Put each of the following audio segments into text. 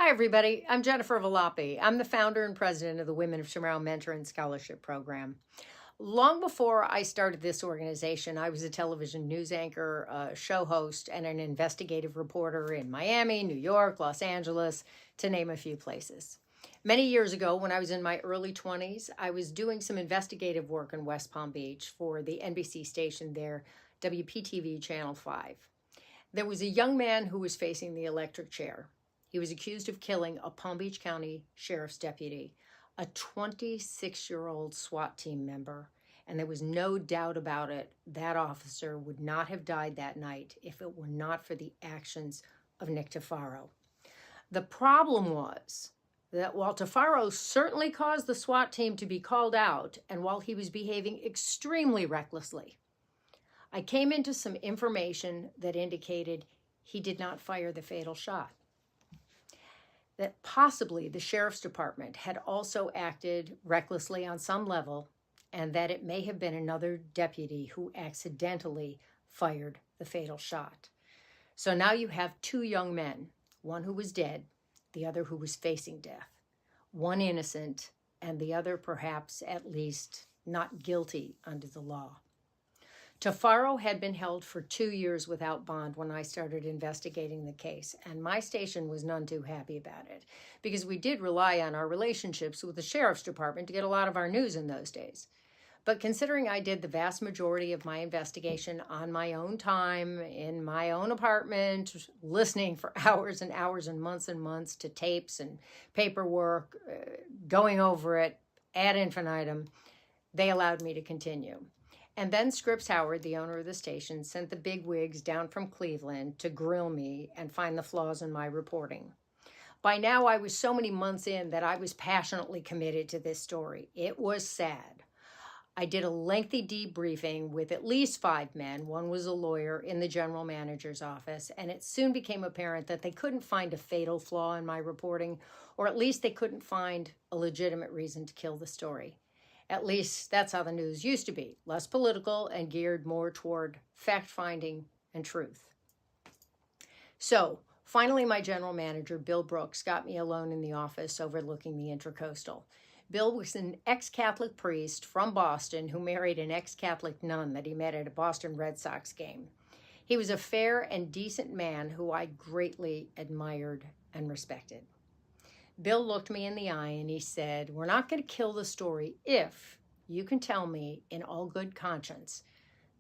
Hi, everybody. I'm Jennifer Valoppi. I'm the founder and president of the Women of Tomorrow Mentor and Scholarship Program. Long before I started this organization, I was a television news anchor, a show host, and an investigative reporter in Miami, New York, Los Angeles, to name a few places. Many years ago, when I was in my early 20s, I was doing some investigative work in West Palm Beach for the NBC station there, WPTV Channel 5. There was a young man who was facing the electric chair. He was accused of killing a Palm Beach County Sheriff's deputy, a 26-year-old SWAT team member, and there was no doubt about it, that officer would not have died that night if it were not for the actions of Nick Tafaro. The problem was that while Tafaro certainly caused the SWAT team to be called out, and while he was behaving extremely recklessly, I came into some information that indicated he did not fire the fatal shot. That possibly the sheriff's department had also acted recklessly on some level, and that it may have been another deputy who accidentally fired the fatal shot. So now you have two young men, one who was dead, the other who was facing death, one innocent, and the other perhaps at least not guilty under the law. Tafaro had been held for 2 years without bond when I started investigating the case, and my station was none too happy about it, because we did rely on our relationships with the sheriff's department to get a lot of our news in those days. But considering I did the vast majority of my investigation on my own time, in my own apartment, listening for hours and hours and months to tapes and paperwork, going over it ad infinitum, they allowed me to continue. And then Scripps Howard, the owner of the station, sent the bigwigs down from Cleveland to grill me and find the flaws in my reporting. By now, I was so many months in that I was passionately committed to this story. It was sad. I did a lengthy debriefing with at least 5 men. One was a lawyer in the general manager's office, and it soon became apparent that they couldn't find a fatal flaw in my reporting, or at least they couldn't find a legitimate reason to kill the story. At least that's how the news used to be, less political and geared more toward fact-finding and truth. So finally, my general manager, Bill Brooks, got me alone in the office overlooking the Intracoastal. Bill was an ex-Catholic priest from Boston who married an ex-Catholic nun that he met at a Boston Red Sox game. He was a fair and decent man who I greatly admired and respected. Bill looked me in the eye and he said, "We're not going to kill the story if you can tell me in all good conscience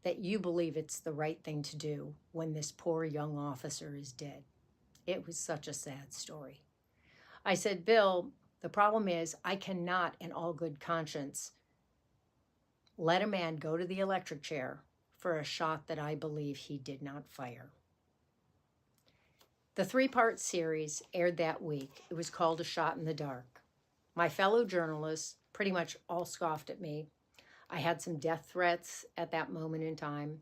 that you believe it's the right thing to do when this poor young officer is dead." It was such a sad story. I said, "Bill, the problem is I cannot in all good conscience let a man go to the electric chair for a shot that I believe he did not fire." The 3-part series aired that week. It was called A Shot in the Dark. My fellow journalists pretty much all scoffed at me. I had some death threats at that moment in time.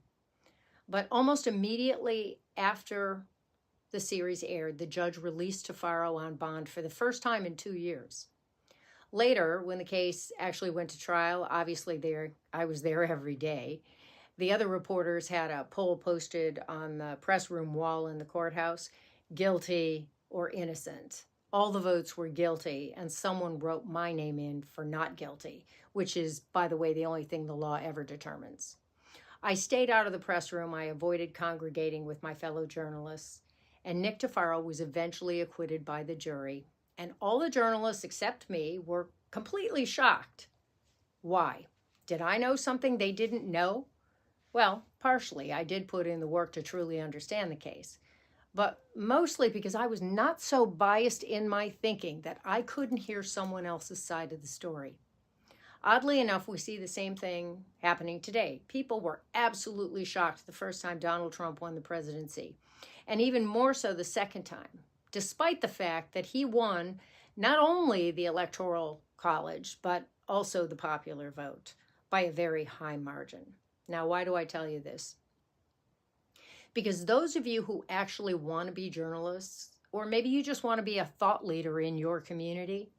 But almost immediately after the series aired, the judge released Tafaro on bond for the first time in 2 years. Later, when the case actually went to trial, obviously I was there every day. The other reporters had a poll posted on the press room wall in the courthouse: guilty or innocent. All the votes were guilty, and someone wrote my name in for not guilty, which is, by the way, the only thing the law ever determines. I stayed out of the press room. I avoided congregating with my fellow journalists, and Nick Tafaro was eventually acquitted by the jury, and all the journalists except me were completely shocked. Why? Did I know something they didn't know? Well, partially. I did put in the work to truly understand the case, but mostly because I was not so biased in my thinking that I couldn't hear someone else's side of the story. Oddly enough, we see the same thing happening today. People were absolutely shocked the first time Donald Trump won the presidency, and even more so the second time, despite the fact that he won not only the Electoral College, but also the popular vote by a very high margin. Now, why do I tell you this? Because those of you who actually want to be journalists, or maybe you just want to be a thought leader in your community,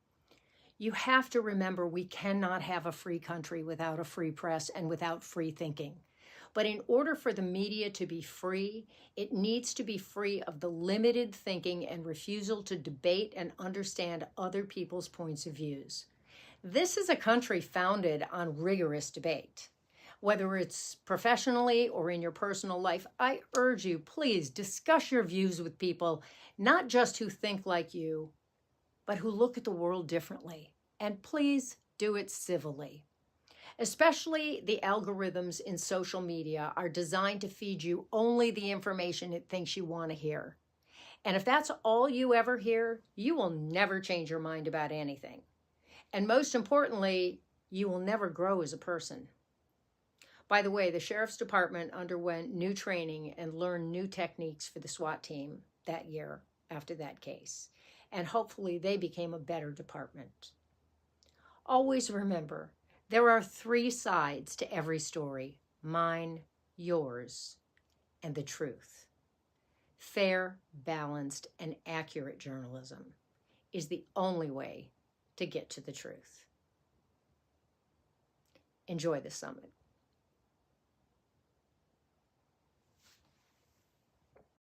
you have to remember we cannot have a free country without a free press and without free thinking. But in order for the media to be free, it needs to be free of the limited thinking and refusal to debate and understand other people's points of views. This is a country founded on rigorous debate. Whether it's professionally or in your personal life, I urge you, please discuss your views with people, not just who think like you, but who look at the world differently. And please do it civilly. Especially the algorithms in social media are designed to feed you only the information it thinks you want to hear. And if that's all you ever hear, you will never change your mind about anything. And most importantly, you will never grow as a person. By the way, the Sheriff's Department underwent new training and learned new techniques for the SWAT team that year after that case. And hopefully they became a better department. Always remember, there are 3 sides to every story: mine, yours, and the truth. Fair, balanced, and accurate journalism is the only way to get to the truth. Enjoy the summit.